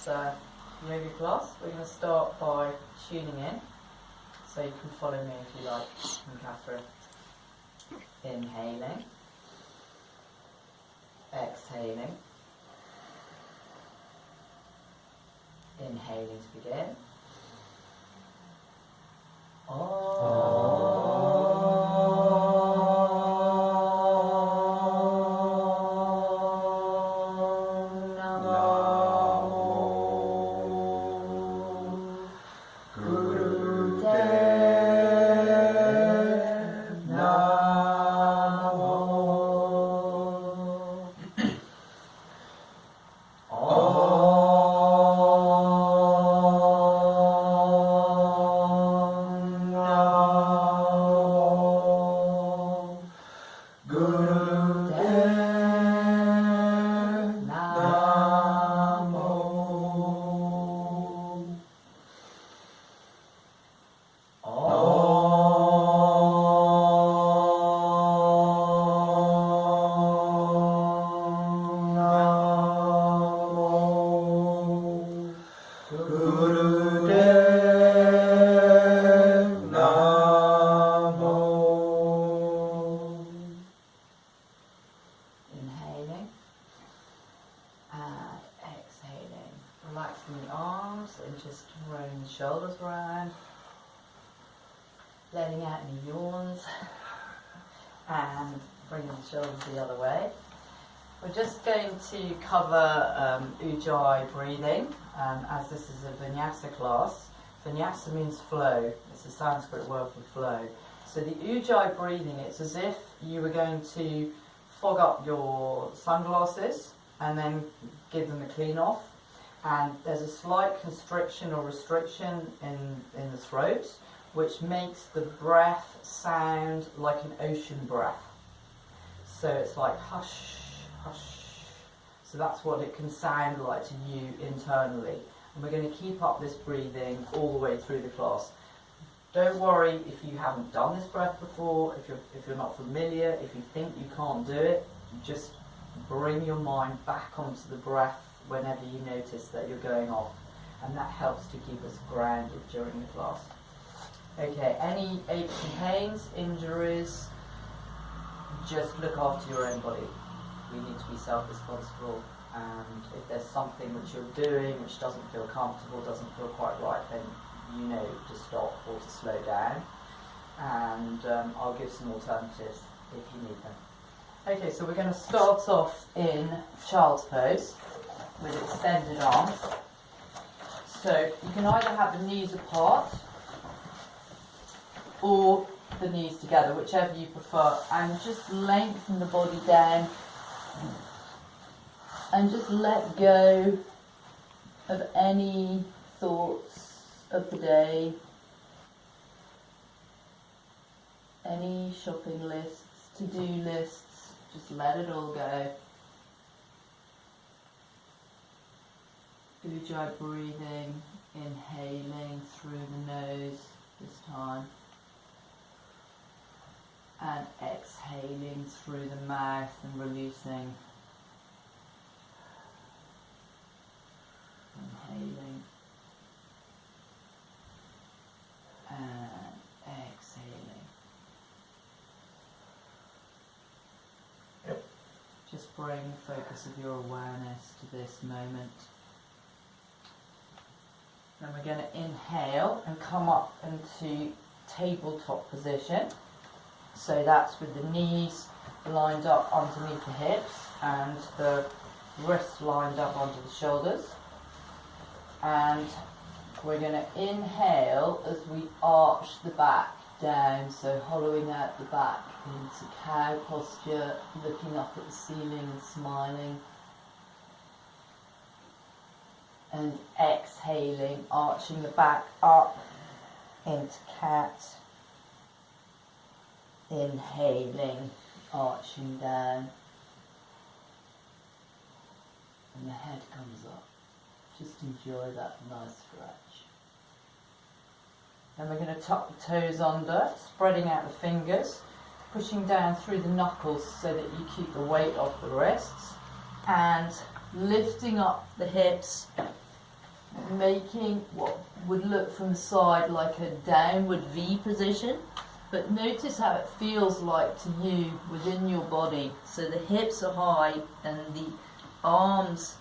yoga class. We're going to start by tuning in, so you can follow me if you like, and Catherine. Inhaling, exhaling, inhaling to begin. Inhaling and exhaling, relaxing the arms and just rolling the shoulders around, letting out any yawns and bringing the shoulders the other way. We're just going to cover Ujjayi breathing, as this is a vinyasa class. Vinyasa means flow, it's a Sanskrit word for flow. So the Ujjayi breathing, it's as if you were going to fog up your sunglasses and then give them a clean off, and there's a slight constriction or restriction in the throat, which makes the breath sound like an ocean breath. So it's like hush, hush. So that's what it can sound like to you internally, and we're going to keep up this breathing all the way through the class. Don't worry if you haven't done this breath before, if you're not familiar, if you think you can't do it, just bring your mind back onto the breath whenever you notice that you're going off, and that helps to keep us grounded during the class. Okay, any aches and pains, injuries, just look after your own body. We need to be self-responsible, and if there's something which you're doing which doesn't feel comfortable, doesn't feel quite right, then you know to stop or to slow down, and I'll give some alternatives if you need them. Okay, so we're going to start off in child's pose with extended arms. So you can either have the knees apart or the knees together, whichever you prefer, and just lengthen the body down and just let go of any thoughts of the day, any shopping lists, to-do lists, just let it all go. Ujjayi breathing, inhaling through the nose this time, and exhaling through the mouth and releasing. Inhaling and exhaling. Just bring the focus of your awareness to this moment. Then we're going to inhale and come up into tabletop position. So that's with the knees lined up underneath the hips and the wrists lined up under the shoulders. And we're going to inhale as we arch the back down, so hollowing out the back into cow posture, looking up at the ceiling and smiling. And exhaling, arching the back up into cat. Inhaling, arching down. And the head comes up. Just enjoy that nice stretch. Then we're going to tuck the toes under, spreading out the fingers, pushing down through the knuckles so that you keep the weight off the wrists, and lifting up the hips making what would look from the side like a downward V position. But notice how it feels like to you within your body. So the hips are high and the arms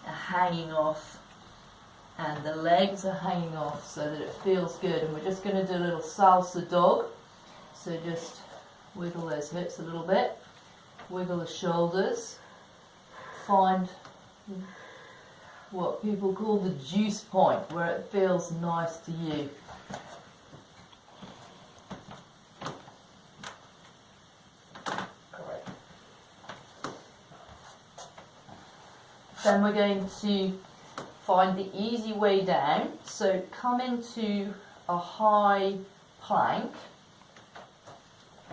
are hanging off and the legs are hanging off so that it feels good. And we're just going to do a little salsa dog. So just wiggle those hips a little bit, wiggle the shoulders, find what people call the juice point where it feels nice to you. Then we're going to find the easy way down. So come into a high plank.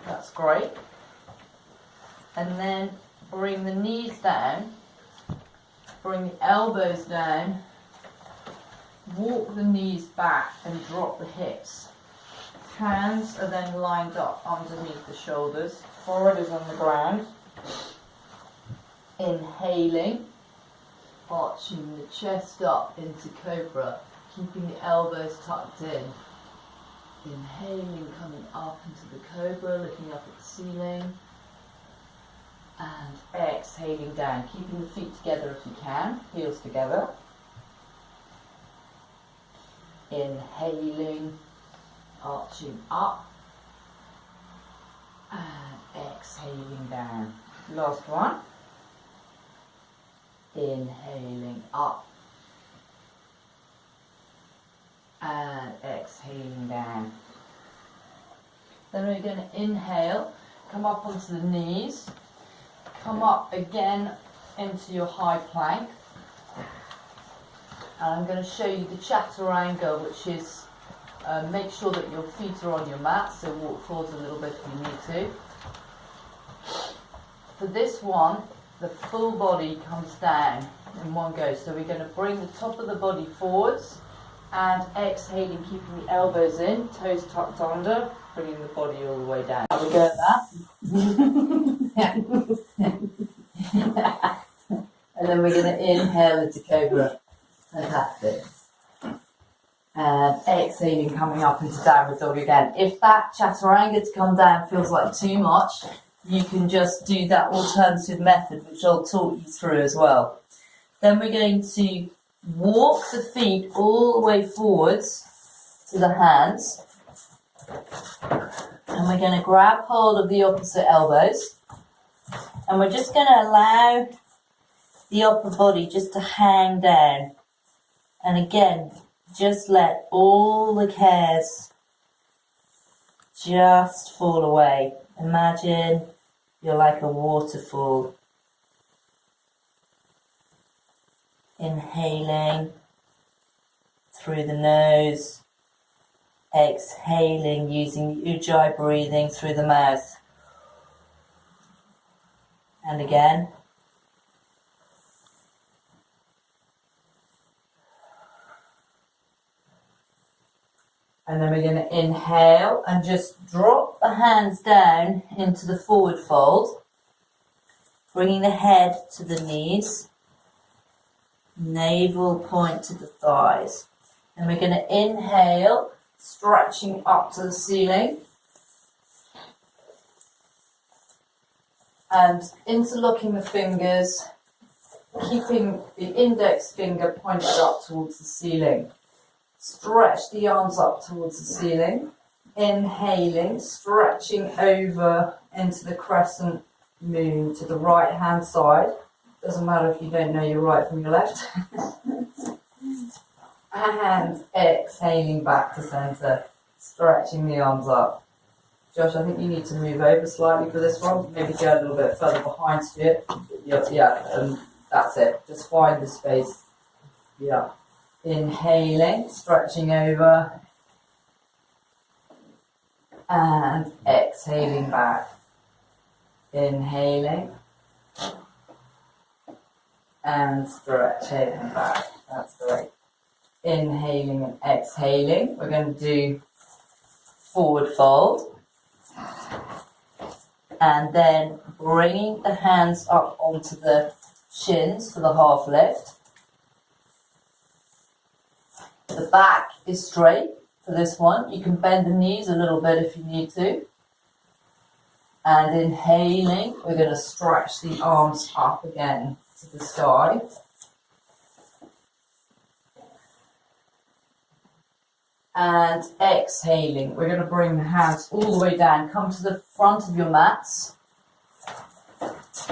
That's great. And then bring the knees down. Bring the elbows down. Walk the knees back and drop the hips. Hands are then lined up underneath the shoulders. Forehead is on the ground. Inhaling. Arching the chest up into cobra, keeping the elbows tucked in. Inhaling, coming up into the cobra, looking up at the ceiling. And exhaling down, keeping the feet together if you can, heels together. Inhaling, arching up. And exhaling down. Last one. Inhaling up and exhaling down. Then we're going to inhale, come up onto the knees, come up again into your high plank. And I'm going to show you the chaturanga, which is make sure that your feet are on your mat, so walk forwards a little bit if you need to. For this one, the full body comes down in one go. So we're going to bring the top of the body forwards and exhaling, keeping the elbows in, toes tucked under, bringing the body all the way down. Have a go at that. And then we're going to inhale into cobra. Fantastic. And exhaling, coming up into downward dog again. If that chaturanga to come down feels like too much, you can just do that alternative method, which I'll talk you through as well. Then we're going to walk the feet all the way forwards to the hands. And we're going to grab hold of the opposite elbows. And we're just going to allow the upper body just to hang down. And again, just let all the cares just fall away. Imagine you're like a waterfall. Inhaling through the nose, exhaling using Ujjayi breathing through the mouth. And again. And then we're going to inhale and just drop the hands down into the forward fold, bringing the head to the knees, navel point to the thighs. And we're going to inhale, stretching up to the ceiling, and interlocking the fingers, keeping the index finger pointed up towards the ceiling. Stretch the arms up towards the ceiling. Inhaling, stretching over into the crescent moon to the right hand side. Doesn't matter if you don't know your right from your left. And exhaling back to centre, stretching the arms up. Josh, I think you need to move over slightly for this one. Maybe go a little bit further behind you. Yeah, and that's it. Just find the space. Yeah. Inhaling, stretching over, and exhaling back. Inhaling, and stretching back. That's great. Inhaling and exhaling. We're going to do forward fold. And then bringing the hands up onto the shins for the half lift. the back is straight for this one. You can bend the knees a little bit if you need to. And inhaling, we're going to stretch the arms up again to the sky. And exhaling, we're going to bring the hands all the way down. Come to the front of your mats. That's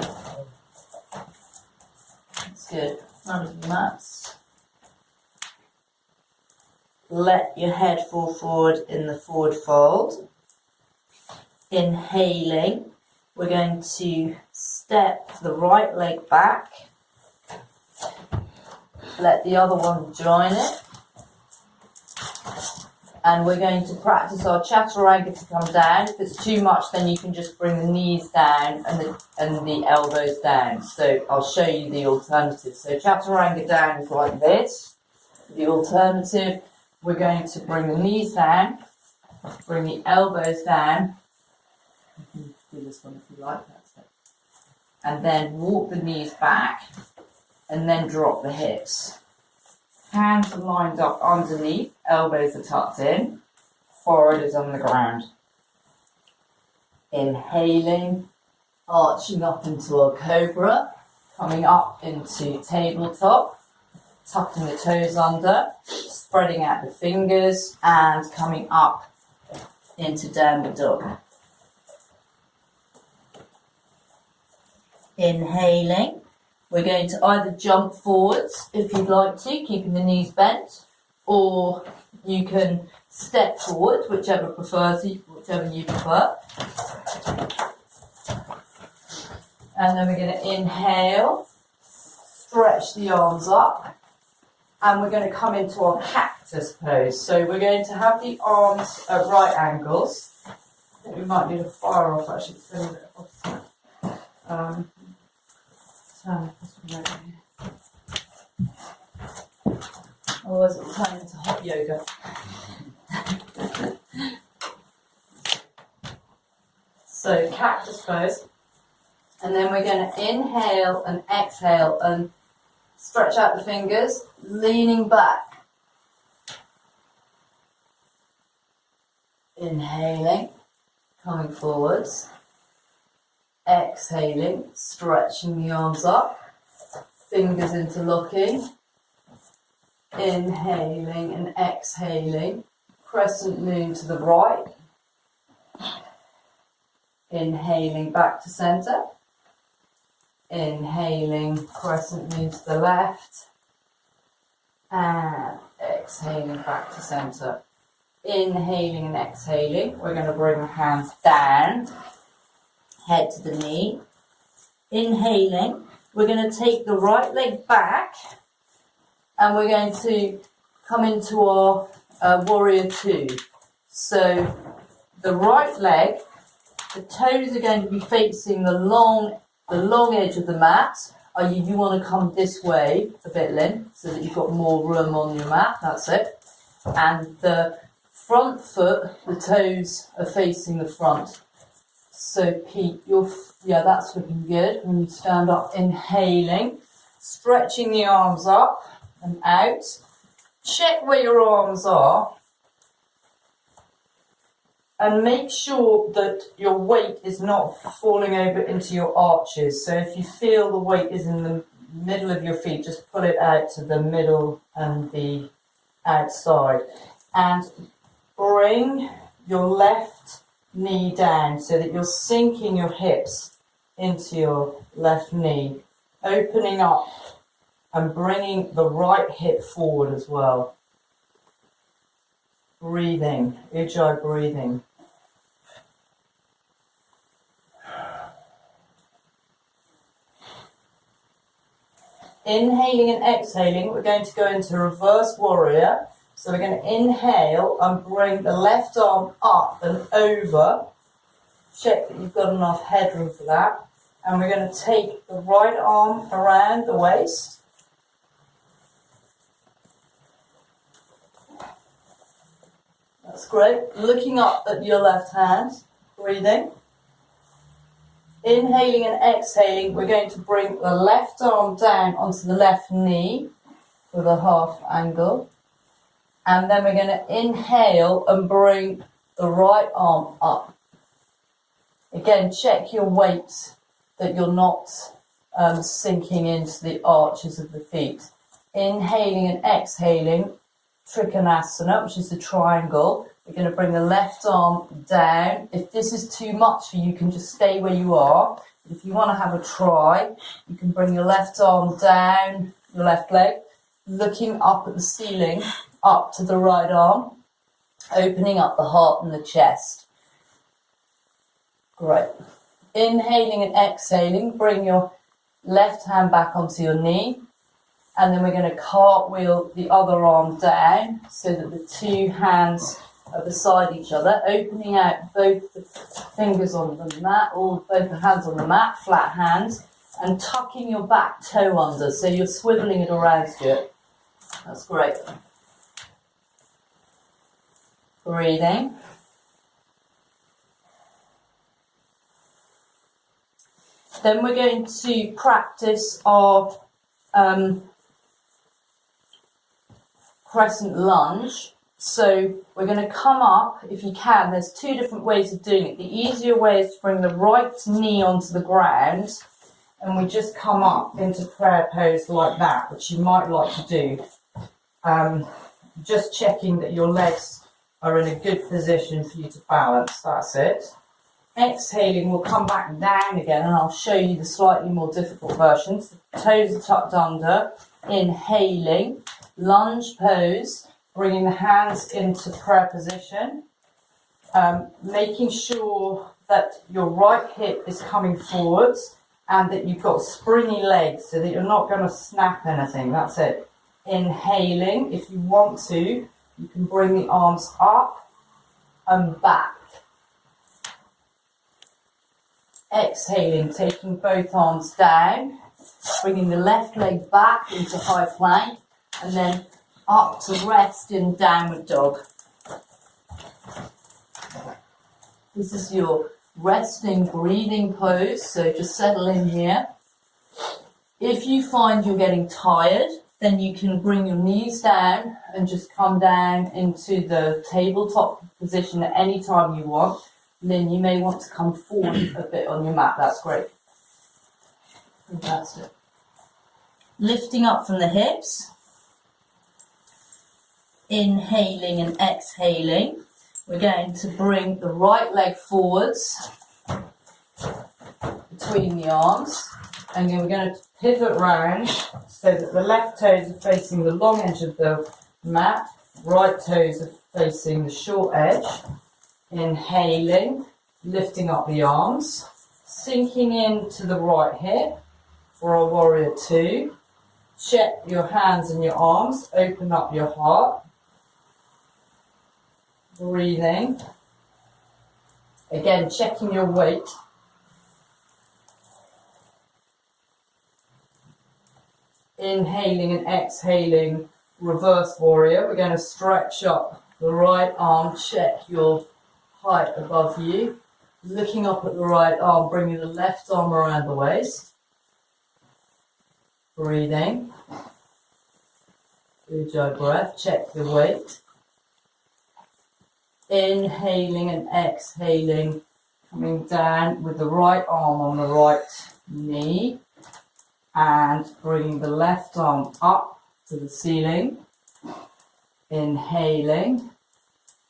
good. Front of your mats. Let your head fall forward in the forward fold. Inhaling, we're going to step the right leg back. Let the other one join it. And we're going to practice our chaturanga to come down. If it's too much, then you can just bring the knees down and the elbows down. So I'll show you the alternative. So chaturanga down is like this. The alternative, we're going to bring the knees down, bring the elbows down. You can do this one if you like, that's it. And then walk the knees back and then drop the hips. Hands are lined up underneath, elbows are tucked in, forehead is on the ground. Inhaling, arching up into a cobra, coming up into tabletop, tucking the toes under, spreading out the fingers, and coming up into downward dog. Inhaling. We're going to either jump forwards if you'd like to, keeping the knees bent, or you can step forward, whichever you prefer. And then we're going to inhale, stretch the arms up, and we're going to come into our cactus pose. So we're going to have the arms at right angles. I think we might need a fire off actually, it's a little bit opposite. Otherwise it will turn into hot yoga. So cactus pose, and then we're going to inhale and exhale and stretch out the fingers, leaning back. Inhaling, coming forwards. Exhaling, stretching the arms up, fingers interlocking. Inhaling and exhaling, crescent moon to the right. Inhaling back to centre. Inhaling, crescent moon to the left. And exhaling back to centre. Inhaling and exhaling, we're going to bring the hands down. Head to the knee. Inhaling, we're going to take the right leg back and we're going to come into our warrior two. So the right leg, the toes are going to be facing the long edge of the mat. You want to come this way a bit, Lynn, so that you've got more room on your mat. That's it. And the front foot, the toes are facing the front. So Pete, that's looking good. When you stand up, inhaling, stretching the arms up and out. Check where your arms are and make sure that your weight is not falling over into your arches. So if you feel the weight is in the middle of your feet, just pull it out to the middle and the outside. And bring your left knee down so that you're sinking your hips into your left knee, opening up and bringing the right hip forward as well. Breathing, Ujjayi breathing. Inhaling and exhaling, we're going to go into reverse warrior. So we're going to inhale and bring the left arm up and over. Check that you've got enough headroom for that. And we're going to take the right arm around the waist. That's great. Looking up at your left hand, breathing. Inhaling and exhaling, we're going to bring the left arm down onto the left knee with a half angle. And then we're going to inhale and bring the right arm up. Again, check your weight, that you're not sinking into the arches of the feet. Inhaling and exhaling, Trikonasana, which is the triangle. We're going to bring the left arm down. If this is too much for you, you can just stay where you are. If you want to have a try, you can bring your left arm down, your left leg, looking up at the ceiling, up to the right arm, opening up the heart and the chest. Great. Inhaling and exhaling, bring your left hand back onto your knee, and then we're going to cartwheel the other arm down so that the two hands are beside each other, opening out both the fingers on the mat, or both the hands on the mat, flat hands, and tucking your back toe under, so you're swiveling it around to it. That's great. Breathing. Then we're going to practice our crescent lunge. So we're going to come up, if you can. There's two different ways of doing it. The easier way is to bring the right knee onto the ground, and we just come up into prayer pose like that, which you might like to do. Just checking that your legs are in a good position for you to balance. That's it. Exhaling, we'll come back down again, and I'll show you the slightly more difficult versions. The toes are tucked under. Inhaling, lunge pose, bringing the hands into prayer position, making sure that your right hip is coming forwards and that you've got springy legs so that you're not going to snap anything. That's it. Inhaling, if you want to, you can bring the arms up and back. Exhaling, taking both arms down, bringing the left leg back into high plank, and then up to rest in downward dog. This is your resting, breathing pose, so just settle in here. If you find you're getting tired, then you can bring your knees down and just come down into the tabletop position at any time you want. And then you may want to come forward a bit on your mat. That's great. Fantastic. Lifting up from the hips. Inhaling and exhaling. We're going to bring the right leg forwards between the arms, and then we're going to pivot round so that the left toes are facing the long edge of the mat, right toes are facing the short edge. Inhaling, lifting up the arms, sinking into the right hip for a warrior two. Check your hands and your arms, open up your heart. Breathing. Again, checking your weight. Inhaling and exhaling, reverse warrior. We're going to stretch up the right arm, check your height above you. Looking up at the right arm, bringing the left arm around the waist. Breathing. Ujjayi breath, check the weight. Inhaling and exhaling, coming down with the right arm on the right knee and bringing the left arm up to the ceiling. Inhaling,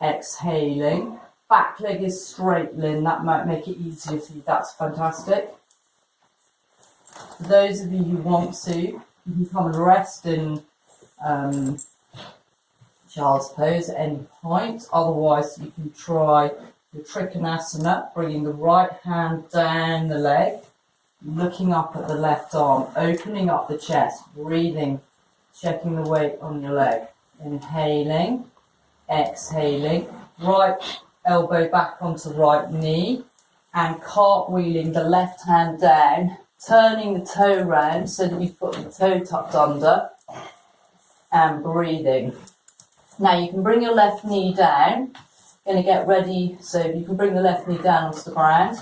exhaling. Back leg is straight, Lynn. That might make it easier for you. That's fantastic. For those of you who want to, you can come and rest in child's pose at any point. Otherwise, you can try your Trikonasana, bringing the right hand down the leg, looking up at the left arm, opening up the chest, breathing, checking the weight on your leg. Inhaling, exhaling, right elbow back onto right knee, and cartwheeling the left hand down, turning the toe round so that you've got the toe tucked under, and breathing. Now you can bring your left knee down. Going to get ready, so you can bring the left knee down onto the ground.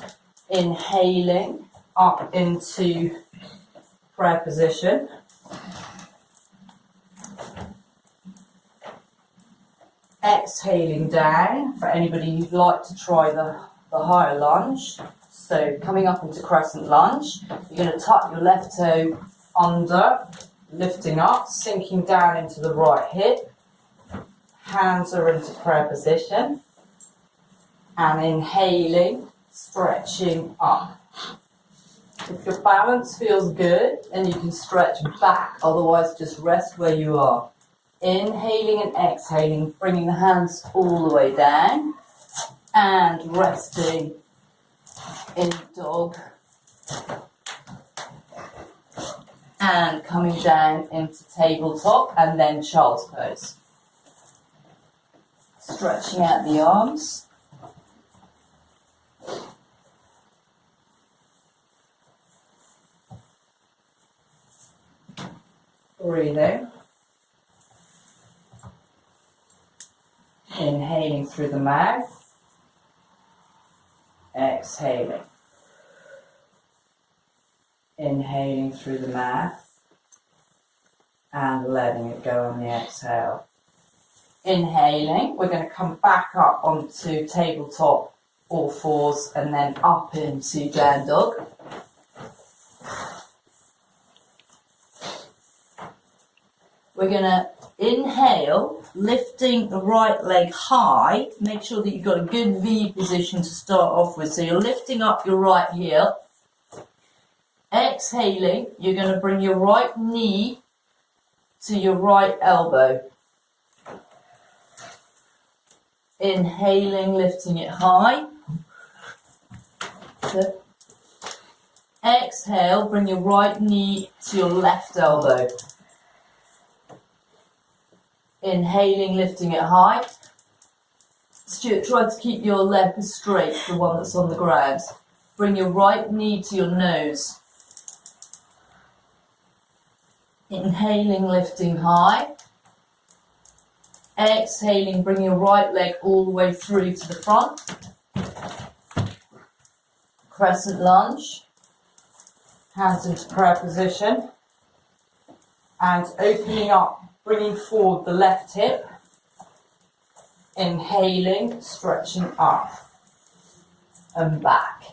Inhaling up into prayer position. Exhaling down for anybody who'd like to try the higher lunge. So coming up into crescent lunge, you're going to tuck your left toe under, lifting up, sinking down into the right hip. Hands are into prayer position. And inhaling, stretching up. If your balance feels good, then you can stretch back, otherwise just rest where you are. Inhaling and exhaling, bringing the hands all the way down and resting in dog and coming down into tabletop and then child's pose. Stretching out the arms. Breathing. Inhaling through the mouth, exhaling. Inhaling through the mouth and letting it go on the exhale. Inhaling, we're going to come back up onto tabletop, all fours, and then up into down dog. We're going to inhale, lifting the right leg high. Make sure that you've got a good V position to start off with. So you're lifting up your right heel. Exhaling, you're going to bring your right knee to your right elbow. Inhaling, lifting it high. Good. Exhale, bring your right knee to your left elbow. Inhaling, lifting it high. Stuart, try to keep your leg straight, the one that's on the ground. Bring your right knee to your nose. Inhaling, lifting high. Exhaling, bring your right leg all the way through to the front. Crescent lunge. Hands into prayer position. And opening up. Bringing forward the left hip, inhaling, stretching up and back.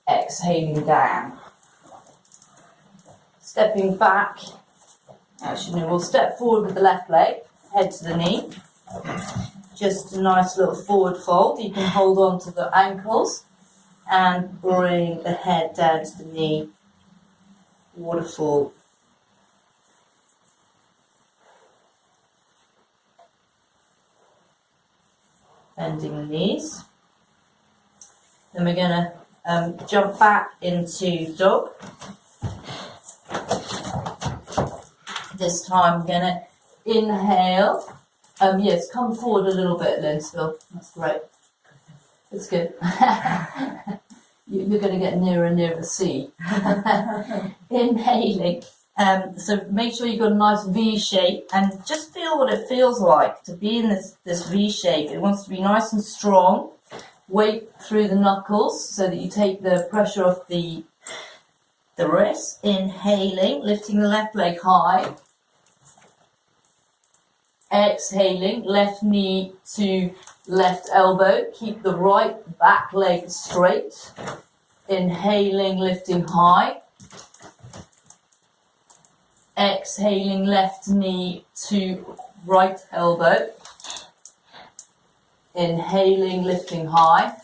Exhaling down. Stepping back. Actually, no, we'll step forward with the left leg, head to the knee. Just a nice little forward fold. You can hold on to the ankles and bring the head down to the knee. Waterfall. Bending the knees. Then we're going to jump back into dog. This time we're going to inhale. Yes, come forward a little bit, Lynn, still. That's great. That's good. You're going to get nearer and nearer the sea. Inhaling. So make sure you've got a nice V shape and just feel what it feels like to be in this V shape. It wants to be nice and strong. Weight through the knuckles so that you take the pressure off the wrist. Inhaling, lifting the left leg high. Exhaling, left knee to left elbow. Keep the right back leg straight. Inhaling, lifting high. Exhaling, left knee to right elbow. Inhaling, lifting high.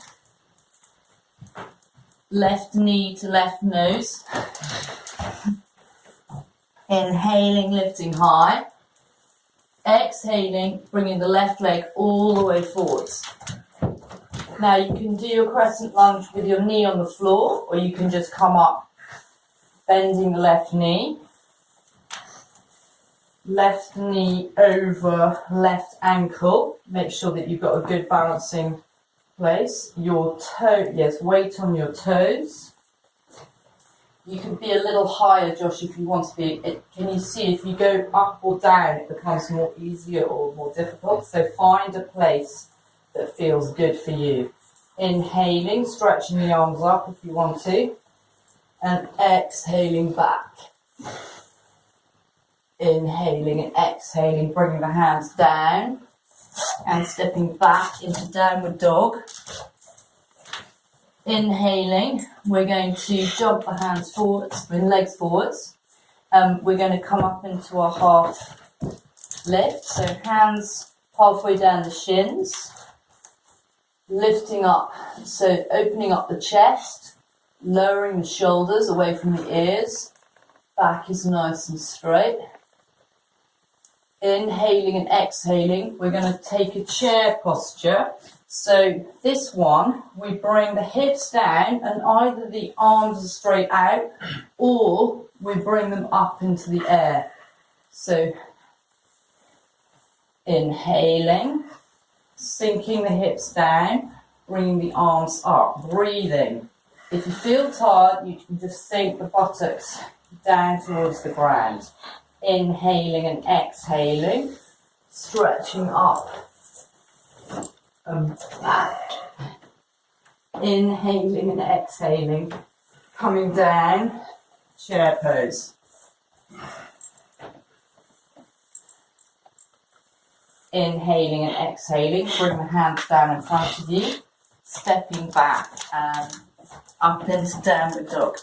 Left knee to left nose. Inhaling, lifting high. Exhaling, bringing the left leg all the way forwards. Now you can do your crescent lunge with your knee on the floor, or you can just come up, bending the left knee. Left knee over left ankle. Make sure that you've got a good balancing place. Your toe, yes, weight on your toes. You can be a little higher, Josh, if you want to be. Can you see if you go up or down, it becomes more easier or more difficult? So find a place that feels good for you. Inhaling, stretching the arms up if you want to, and exhaling back. Inhaling and exhaling, bringing the hands down and stepping back into downward dog. Inhaling, we're going to jump the hands forwards, bring legs forwards. We're going to come up into our half lift, so hands halfway down the shins, lifting up, so opening up the chest, lowering the shoulders away from the ears, back is nice and straight. Inhaling and exhaling, we're going to take a chair posture. So this one, we bring the hips down and either the arms are straight out or we bring them up into the air. So inhaling, sinking the hips down, bringing the arms up, breathing. If you feel tired, you can just sink the buttocks down towards the ground. Inhaling and exhaling, stretching up and back. Inhaling and exhaling, coming down, chair pose. Inhaling and exhaling, bring the hands down in front of you, stepping back and up into downward dog.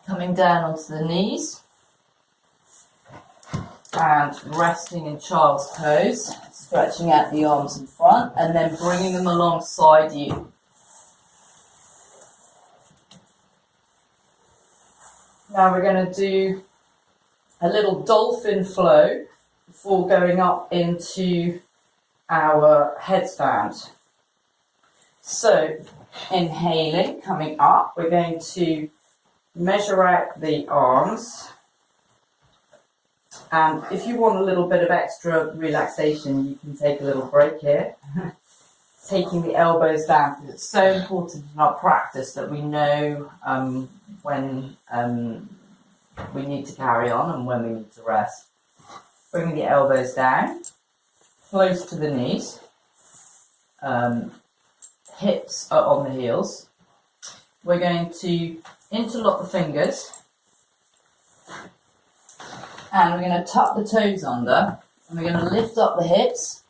Coming down onto the knees and resting in child's pose, stretching out the arms in front and then bringing them alongside you. Now we're going to do a little dolphin flow before going up into our headstand. So inhaling, coming up, we're going to measure out the arms, and if you want a little bit of extra relaxation, you can take a little break here. Taking the elbows down, because it's so important in our practice that we know when we need to carry on and when we need to rest. Bringing the elbows down, close to the knees, hips are on the heels. We're going to interlock the fingers and we're going to tuck the toes under and we're going to lift up the hips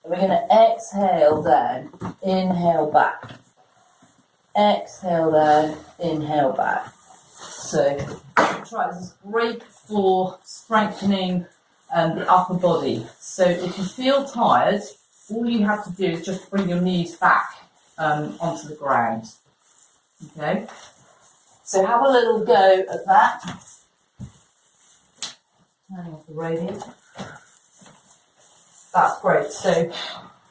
and we're going to exhale down, inhale back, exhale down, inhale back. So try this is great for strengthening the upper body. So if you feel tired, all you have to do is just bring your knees back onto the ground. Okay, so have a little go at that. Turning off the radio. That's great. So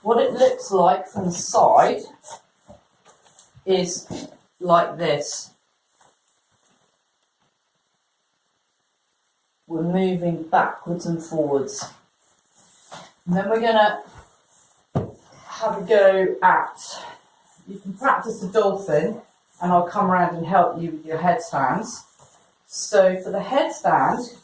what it looks like from the side is like this. We're moving backwards and forwards. And then we're going to have a go at, you can practice the dolphin and I'll come around and help you with your headstands. So for the headstand,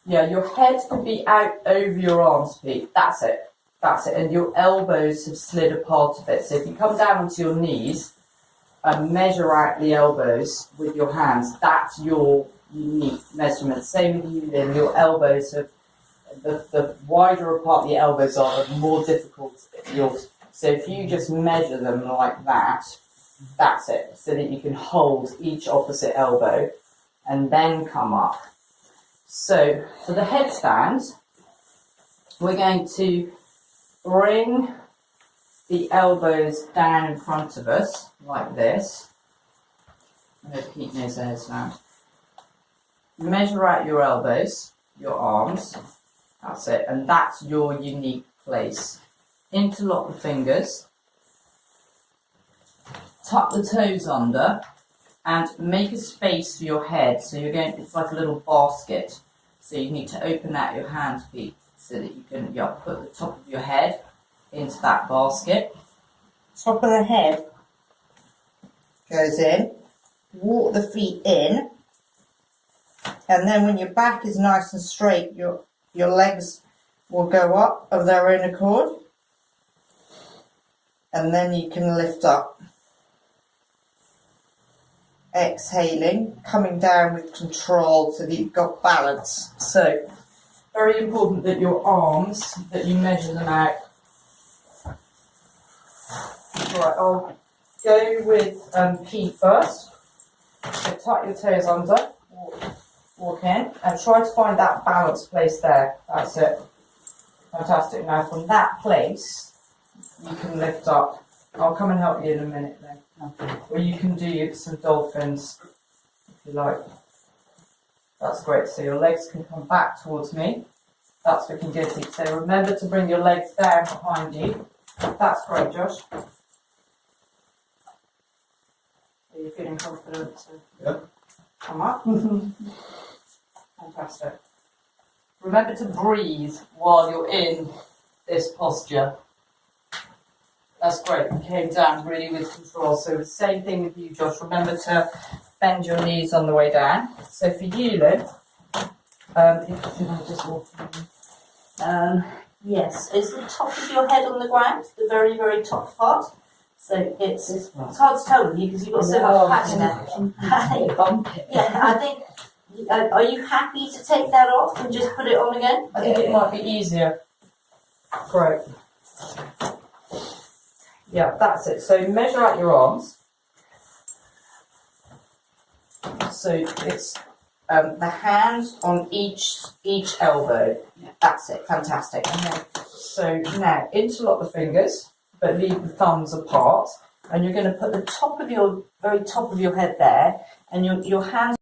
yeah, your head can be out over your arms, Pete. That's it. That's it. And your elbows have slid apart a bit. So if you come down onto your knees and measure out the elbows with your hands, that's your unique measurement. Same with you, Lynn. Your elbows have, the wider apart the elbows are, the more difficult yours. So if you just measure them like that, that's it. So that you can hold each opposite elbow and then come up. So for the headstand, we're going to bring the elbows down in front of us like this. I hope Pete knows the headstand. Measure out your elbows, your arms. That's it. And that's your unique place. Interlock the fingers. Tuck the toes under. And make a space for your head. So you're going, it's like a little basket. So you need to open out your hands, Pete, so that you can put the top of your head into that basket. Top of the head goes in. Walk the feet in. And then when your back is nice and straight, your legs will go up of their own accord. And then you can lift up. exhaling, coming down with control so that you've got balance. So, very important that your arms, that you measure them out. Right, I'll go with P first. So tuck your toes under, walk in, and try to find that balanced place there. That's it. Fantastic. Now from that place, you can lift up. I'll come and help you in a minute then. Okay. Or you can do some dolphins, if you like. That's great. So your legs can come back towards me. That's looking good. So remember to bring your legs down behind you. That's great, Josh. Are you feeling confident to come up? Fantastic. Remember to breathe while you're in this posture. That's great. You came down really with control. So the same thing with you, Josh. Remember to bend your knees on the way down. So for you, Lynn, if I just walk yes, is the top of your head on the ground, the very, very top part? So it's hard to tell with you because you've got so much fat in there. Yeah, I think. Are you happy to take that off and just put it on again? I think it might be easier. Great. Yeah, that's it. So measure out your arms. So it's the hands on each elbow. That's it. Fantastic. And then, so now interlock the fingers, but leave the thumbs apart. And you're going to put the very top of your head there, and your hands